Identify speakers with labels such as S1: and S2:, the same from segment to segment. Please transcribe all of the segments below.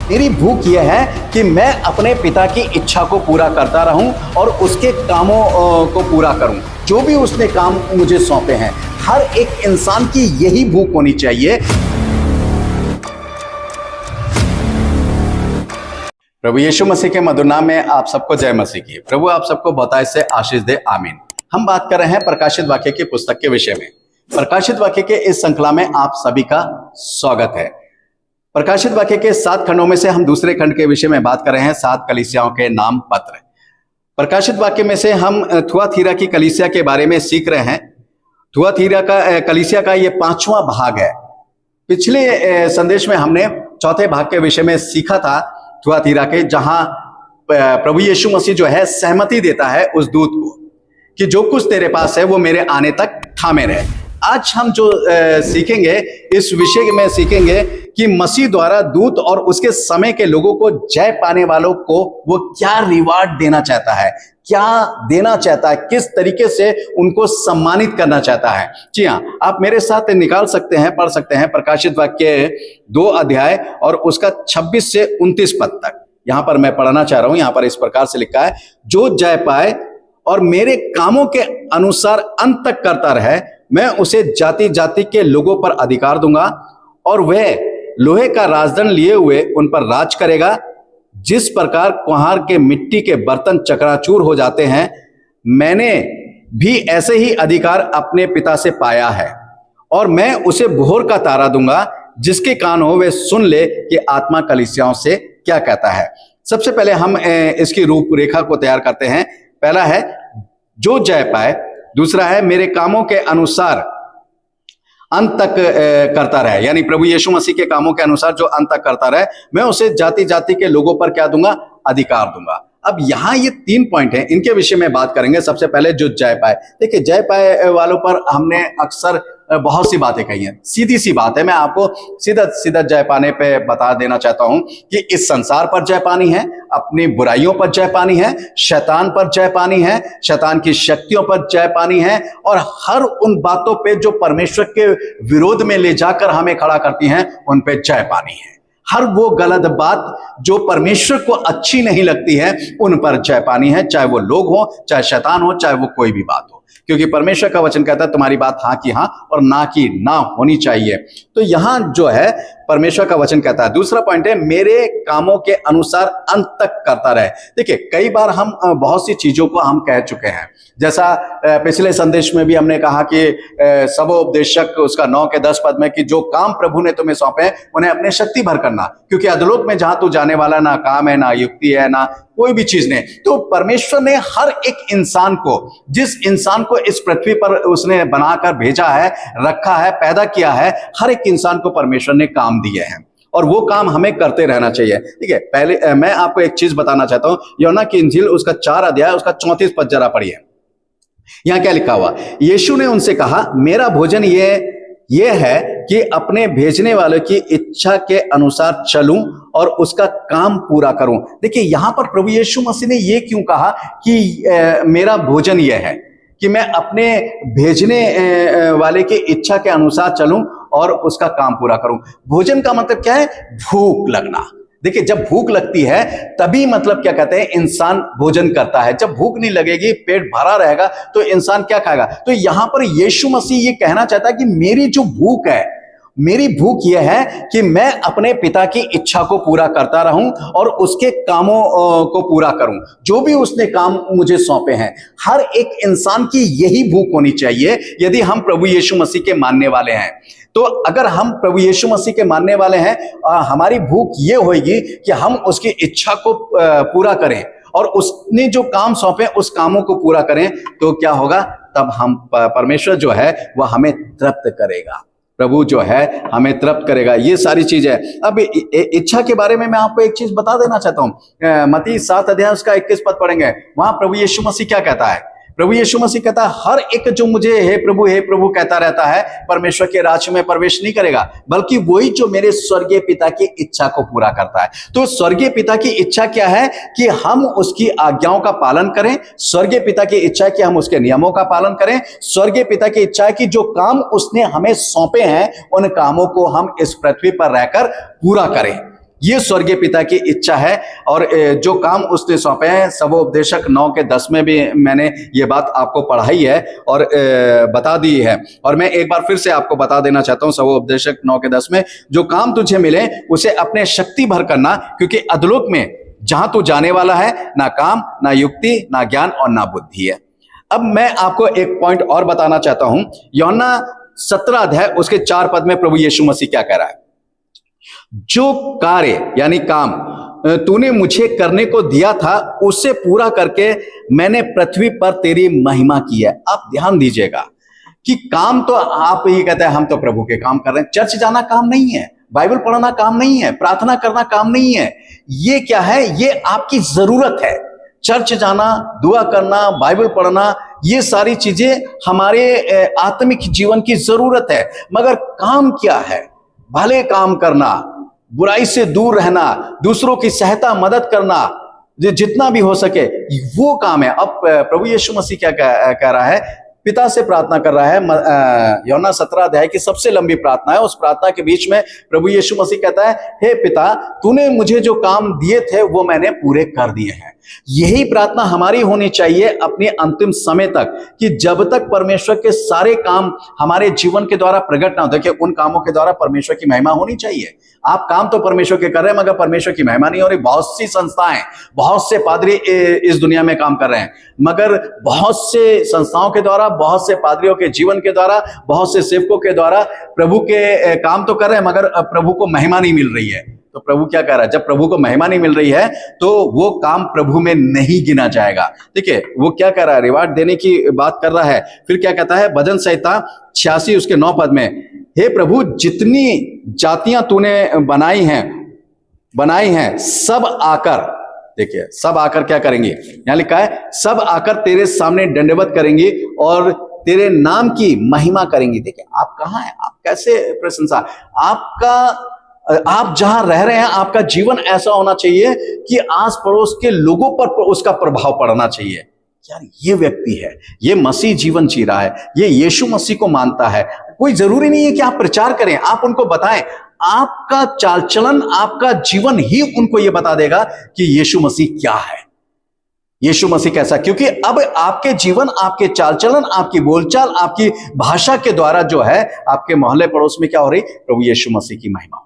S1: मेरी भूख यह है कि मैं अपने पिता की इच्छा को पूरा करता रहूं और उसके कामों को पूरा करूं, जो भी उसने काम मुझे सौंपे हैं। हर एक इंसान की यही भूख होनी चाहिए। प्रभु यीशु मसीह के मधुर नाम में आप सबको जय मसीह की। प्रभु आप सबको बहुतायत से आशीष दे, आमीन। हम बात कर रहे हैं प्रकाशित वाक्य की पुस्तक के विषय में। प्रकाशित वाक्य के इस श्रृंखला में आप सभी का स्वागत है। प्रकाशित वाक्य के 7 खंडों में से हम दूसरे खंड के विषय में बात कर रहे हैं, 7 कलीसियाओं के नाम पत्र। प्रकाशित वाक्य में से हम थुआतीरा की कलीसिया के बारे में सीख रहे हैं। थुआतीरा का कलीसिया का ये 5वां भाग है। पिछले संदेश में हमने चौथे भाग के विषय में सीखा था थुआतीरा के, जहां प्रभु यीशु मसीह जो है सहमति देता है उस दूत को कि जो कुछ तेरे पास है वो मेरे आने तक थामे रहे। आज हम जो सीखेंगे, इस विषय में सीखेंगे कि मसीह द्वारा दूत और उसके समय के लोगों को, जय पाने वालों को, वो क्या रिवार्ड देना चाहता है, क्या देना चाहता है, किस तरीके से उनको सम्मानित करना चाहता है। जी हाँ, आप मेरे साथ निकाल सकते हैं, पढ़ सकते हैं प्रकाशित वाक्य 2 अध्याय और उसका 26 से 29 पद तक। यहां पर मैं पढ़ना चाह रहा हूं। यहां पर इस प्रकार से लिखा है, जो जय पाए और मेरे कामों के अनुसार अंत तक करता रहे, मैं उसे जाति जाति के लोगों पर अधिकार दूंगा और वह लोहे का राजदंड लिए हुए उन पर राज करेगा। जिस प्रकार कुम्हार के मिट्टी के बर्तन चकनाचूर हो जाते हैं, मैंने भी ऐसे ही अधिकार अपने पिता से पाया है। और मैं उसे भोर का तारा दूंगा, जिसके कान हो वे सुन ले कि आत्मा कलीसियाओं से क्या कहता है। सबसे पहले हम इसकी रूपरेखा को तैयार करते हैं। पहला है जो जय पाए, दूसरा है मेरे कामों के अनुसार अंत तक करता रहे, यानी प्रभु यीशु मसीह के कामों के अनुसार जो अंत तक करता रहे, मैं उसे जाति जाति के लोगों पर क्या दूंगा, अधिकार दूंगा। अब यहां ये 3 पॉइंट हैं, इनके विषय में बात करेंगे। सबसे पहले जो जय पाए। देखिए, जय पाए वालों पर हमने अक्सर बहुत सी बातें कही हैं। सीधी सी बात है, मैं आपको सीधा सीधा जय पाने पे बता देना चाहता हूं कि इस संसार पर जय पानी है, अपनी बुराइयों पर जय पानी है, शैतान पर जय पानी है, शैतान की शक्तियों पर जय पानी है, और हर उन बातों पे जो परमेश्वर के विरोध में ले जाकर हमें खड़ा करती हैं, उन पे जय पानी है। हर वो गलत बात जो परमेश्वर को अच्छी नहीं लगती है, उन पर जय पानी है, चाहे वो लोग हो, चाहे शैतान हो, चाहे वो कोई भी बात हो। क्योंकि परमेश्वर का वचन कहता है तुम्हारी बात हाँ की हाँ और ना की ना होनी चाहिए। तो यहां जो है परमेश्वर का वचन कहता है। दूसरा पॉइंट है मेरे कामों के अनुसार अंत तक करता रहे। देखिए, कई बार हम बहुत सी चीजों को हम कह चुके हैं। जैसा पिछले संदेश में भी हमने कहा कि सबोपदेशक उसका 9 के 10 पद में कि जो काम प्रभु ने तुम्हें सौंपे हैं उन्हें अपने शक्ति भर करना, क्योंकि अधोलोक में जहां तू जाने वाला ना काम है, ना युक्ति है, ना कोई भी चीज नहीं। तो परमेश्वर ने हर एक इंसान को, जिस इंसान को इस पृथ्वी पर उसने बनाकर भेजा है, रखा है, पैदा किया है, हर एक इंसान को परमेश्वर ने काम दिए हैं और वो काम हमें करते रहना चाहिए। ठीक है, पहले मैं आपको एक चीज बताना चाहता हूं। यूहन्ना की इंजील उसका 4 अध्याय उसका 34 पद जरा पढ़िए। यहां क्या लिखा हुआ, यीशु ने उनसे कहा, मेरा भोजन ये है कि अपने भेजने वाले की इच्छा के अनुसार चलूं और उसका काम पूरा करूं। देखिए, यहां पर प्रभु यीशु मसीह ने ये क्यों कहा कि मेरा भोजन ये है कि मैं अपने भेजने वाले की इच्छा के अनुसार चलूं और उसका काम पूरा करूं। भोजन का मतलब क्या है, भूख लगना। देखिए, जब भूख लगती है तभी मतलब क्या कहते हैं, इंसान भोजन करता है। जब भूख नहीं लगेगी, पेट भरा रहेगा, तो इंसान क्या खाएगा। तो यहां पर यीशु मसीह ये कहना चाहता है कि मेरी जो भूख है, मेरी भूख यह है कि मैं अपने पिता की इच्छा को पूरा करता रहूं और उसके कामों को पूरा करूं, जो भी उसने काम मुझे सौंपे हैं। हर एक इंसान की यही भूख होनी चाहिए यदि हम प्रभु यीशु मसीह के मानने वाले हैं। तो अगर हम प्रभु यीशु मसीह के मानने वाले हैं, हमारी भूख ये होगी कि हम उसकी इच्छा को पूरा करें और उसने जो काम सौंपे उस कामों को पूरा करें। तो क्या होगा, तब हम परमेश्वर जो है वह हमें तृप्त करेगा, प्रभु जो है हमें तृप्त करेगा। ये सारी चीज है। अब इच्छा के बारे में मैं आपको एक चीज बता देना चाहता हूं। मत्ती 7 अध्याय उसका 21 पद पढ़ेंगे। वहां प्रभु यीशु मसीह क्या कहता है, प्रभु यीशु मसीह कहता है, हर एक जो मुझे हे प्रभु कहता रहता है, परमेश्वर के राज्य में प्रवेश नहीं करेगा, बल्कि वही जो मेरे स्वर्गीय पिता की इच्छा को पूरा करता है। तो स्वर्गीय पिता की इच्छा क्या है कि हम उसकी आज्ञाओं का पालन करें। स्वर्गीय पिता की इच्छा है कि हम उसके नियमों का पालन करें। स्वर्गीय पिता की इच्छा है कि जो काम उसने हमें सौंपे हैं, उन कामों को हम इस पृथ्वी पर रहकर पूरा करें। ये स्वर्गीय पिता की इच्छा है। और जो काम उसने सौंपे हैं, सबोपदेशक 9:10 में भी मैंने ये बात आपको पढ़ाई है और बता दी है। और मैं एक बार फिर से आपको बता देना चाहता हूं, सबोपदेशक 9:10 में, जो काम तुझे मिले उसे अपने शक्ति भर करना, क्योंकि अधोलोक में जहां तू जाने वाला है ना काम, ना युक्ति, ना ज्ञान और ना बुद्धि है। अब मैं आपको एक पॉइंट और बताना चाहता हूं। यूहन्ना 17 अध्याय उसके 4 पद में प्रभु यीशु मसीह क्या कह रहा है? जो कार्य यानी काम तूने मुझे करने को दिया था, उसे पूरा करके मैंने पृथ्वी पर तेरी महिमा की है। आप ध्यान दीजिएगा कि काम तो आप ही कहते हैं, हम तो प्रभु के काम कर रहे हैं। चर्च जाना काम नहीं है, बाइबल पढ़ना काम नहीं है, प्रार्थना करना काम नहीं है। ये क्या है? ये आपकी जरूरत है। चर्च जाना, दुआ करना, बाइबल पढ़ना, ये सारी चीजें हमारे आत्मिक जीवन की जरूरत है। मगर काम क्या है? भले काम करना, बुराई से दूर रहना, दूसरों की सहायता मदद करना, जितना भी हो सके वो काम है। अब प्रभु यीशु मसीह क्या कह रहा है? पिता से प्रार्थना कर रहा है। यूहन्ना 17 अध्याय की सबसे लंबी प्रार्थना है। उस प्रार्थना के बीच में प्रभु यीशु मसीह कहता है, हे पिता, तूने मुझे जो काम दिए थे वो मैंने पूरे कर दिए हैं। यही प्रार्थना हमारी होनी चाहिए अपने अंतिम समय तक, कि जब तक परमेश्वर के सारे काम हमारे जीवन के द्वारा प्रकट ना हो। देखिए, उन कामों के द्वारा परमेश्वर की महिमा होनी चाहिए। आप काम तो परमेश्वर के कर रहे हैं, मगर परमेश्वर की महिमा नहीं हो रही। बहुत सी संस्थाएं, बहुत से पादरी इस दुनिया में काम कर रहे हैं, मगर बहुत से संस्थाओं के द्वारा, बहुत से पादरियों के जीवन के द्वारा, बहुत से सेवकों के द्वारा प्रभु के काम तो कर रहे हैं, मगर प्रभु को महिमा नहीं मिल रही है। तो प्रभु क्या कह रहा है? जब प्रभु को महिमा नहीं मिल रही है तो वो काम प्रभु में नहीं गिना जाएगा। देखिए, वो क्या कह रहा है? रिवार्ड देने की बात कर रहा है। फिर क्या कहता है? भजन संहिता 86 उसके 9 पद में, हे प्रभु, जितनी जातियां तूने बनाई हैं सब आकर, देखिए, सब आकर क्या करेंगे? यहां लिखा है, सब आकर तेरे सामने दंडवत करेंगी और तेरे नाम की महिमा करेंगी। देखिए, आप कहां हैं? आप कैसे प्रशंसा? आप जहां रह रहे हैं, आपका जीवन ऐसा होना चाहिए कि आस पड़ोस के लोगों पर उसका प्रभाव पड़ना चाहिए। यार, ये व्यक्ति है, ये मसीह जीवन जी रहा है, ये यीशु मसीह को मानता है। कोई जरूरी नहीं है कि आप प्रचार करें, आप उनको बताएं। आपका चाल चलन, आपका जीवन ही उनको यह बता देगा कि यीशु मसीह क्या है, यीशु मसीह कैसा। क्योंकि अब आपके जीवन, आपके चाल चलन, आपकी बोलचाल, आपकी भाषा के द्वारा जो है आपके मोहल्ले पड़ोस में क्या हो रही? प्रभु यीशु मसीह की महिमा।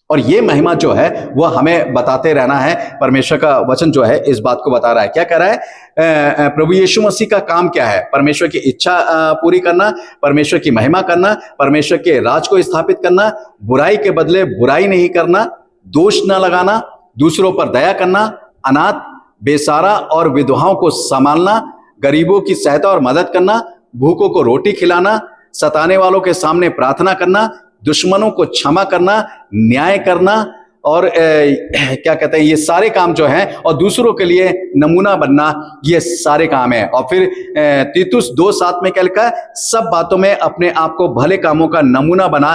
S1: और ये महिमा जो है वो हमें बताते रहना है। परमेश्वर का वचन जो है इस बात को बता रहा है। क्या कह रहा है? प्रभु यीशु मसीह का काम क्या है? परमेश्वर की इच्छा पूरी करना, परमेश्वर की महिमा करना, परमेश्वर के राज को स्थापित करना, बुराई के बदले बुराई नहीं करना, दोष न लगाना, दूसरों पर दया करना, अनाथ, बेसहारा और विधवाओं को संभालना, गरीबों की सहायता और मदद करना, भूखों को रोटी खिलाना, सताने वालों के सामने प्रार्थना करना, दुश्मनों को क्षमा करना, न्याय करना, और क्या कहते हैं, ये सारे काम जो हैं, और दूसरों के लिए नमूना बनना, ये सारे काम हैं। और फिर तीतुस 2:7 में क्या लिखा है? सब बातों में अपने आप को भले कामों का नमूना बना,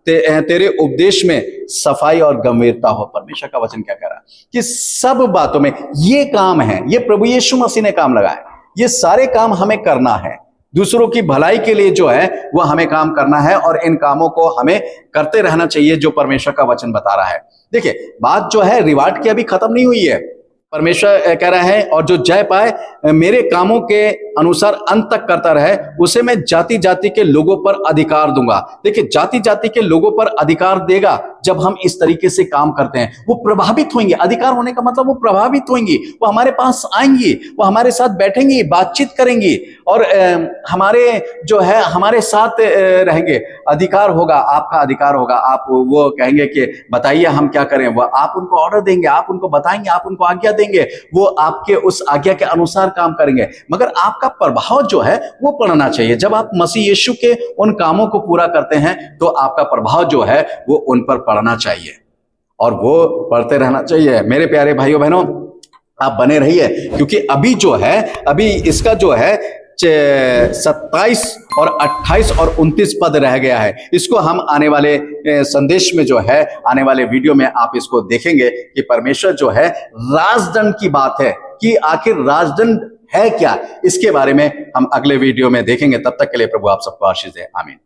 S1: तेरे उपदेश में सफाई और गंभीरता हो। परमेश्वर का वचन क्या कह रहा है? कि सब बातों में ये काम है, ये प्रभु यीशु मसीह ने काम लगाया। ये सारे काम हमें करना है, दूसरों की भलाई के लिए जो है वो हमें काम करना है, और इन कामों को हमें करते रहना चाहिए जो परमेश्वर का वचन बता रहा है। देखिए, बात जो है रिवार्ड की अभी खत्म नहीं हुई है। परमेश्वर कह रहा है, और जो जय पाए मेरे कामों के अनुसार अंत तक करता रहे, उसे मैं जाति जाति के लोगों पर अधिकार दूंगा। देखिए, जाति जाति के लोगों पर अधिकार देगा जब हम इस तरीके से काम करते हैं। वो प्रभावित होंगे। अधिकार होने का मतलब वो प्रभावित होंगी, वो हमारे पास आएंगी, वो हमारे साथ बैठेंगी, बातचीत करेंगी, और हमारे जो है हमारे साथ रहेंगे। अधिकार होगा, आपका अधिकार होगा। आप वो कहेंगे कि बताइए हम क्या करें, वो आप उनको ऑर्डर देंगे, आप उनको बताएंगे, आप उनको आज्ञा देंगे, वो आपके उस आज्ञा के अनुसार काम करेंगे। मगर आपका प्रभाव जो है वो पड़ना चाहिए। जब आप मसीह यीशु के उन कामों को पूरा करते हैं तो आपका प्रभाव जो है वो उन पर पड़ना चाहिए, और वो पढ़ते रहना चाहिए। मेरे प्यारे भाइयों बहनों, आप बने रहिए, क्योंकि अभी जो है, अभी इसका जो है 27 और 28 और 29 पद रह गया है। इसको हम आने वाले संदेश में जो है, आने वाले वीडियो में आप इसको देखेंगे कि परमेश्वर जो है राजदंड की बात है, कि आखिर राजदंड है क्या, इसके बारे में हम अगले वीडियो में देखेंगे। तब तक के लिए प्रभु आप सबको आशीष दे। आमीन।